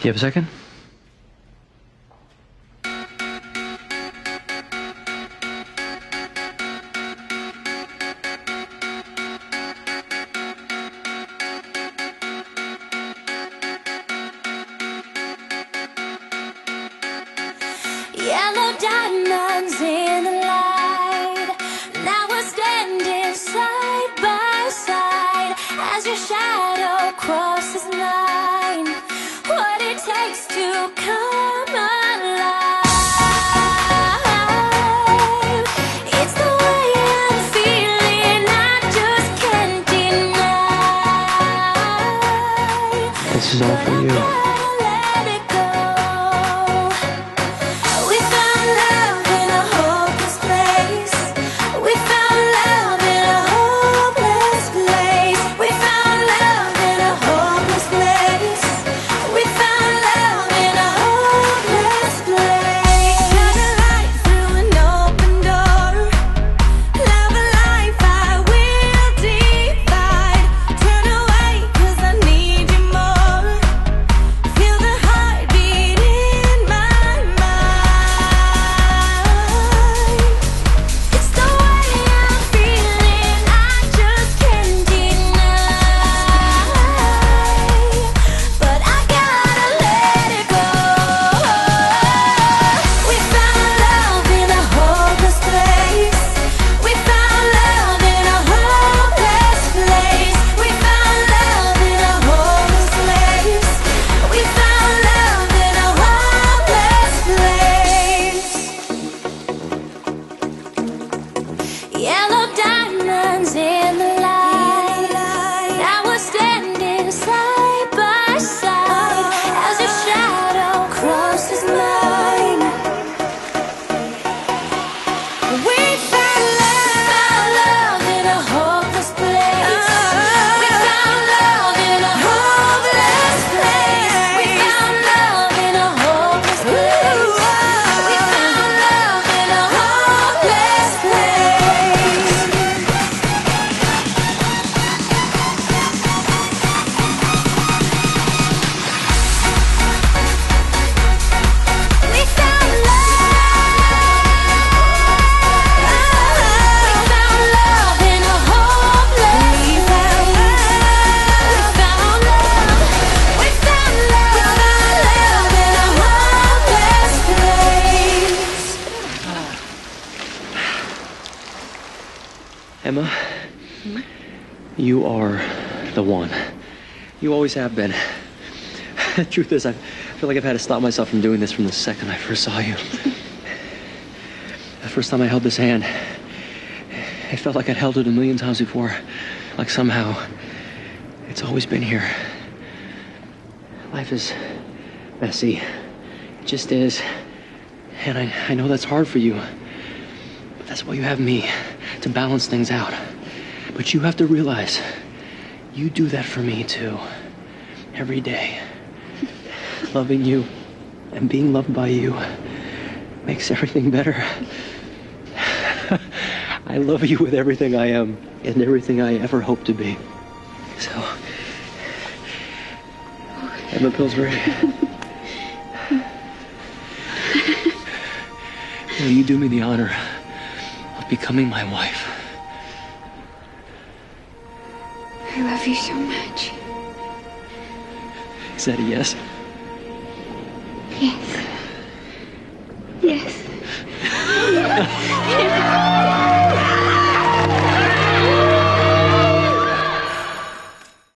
Do you have a second? Yellow diamonds in the light. Now we're standing side by side as your shadow crosses mine. What it takes to come alive. It's the way I'm feeling, I just can't deny. This is all for you. Yellow diamonds in the light. Now we're standing side by side as your shadow crosses mine. We found love in a hopeless place. We found love in a hopeless place. We found love in a hopeless place. We found love in a hopeless place. We found love in a hopeless place. We found love in a hopeless place. Emma, you are the one. You always have been. The truth is, I feel like I've had to stop myself from doing this from the second I first saw you. The first time I held this hand, it felt like I'd held it a million times before. Like somehow, it's always been here. Life is messy. It just is. And I know that's hard for you. But that's why you have me, to balance things out. But you have to realize, you do that for me too. Every day. Loving you and being loved by you makes everything better. I love you with everything I am and everything I ever hope to be. So, Emma Pillsbury, will you do me the honor of becoming my wife? I love you so much. Is that a yes? Yes. Yes.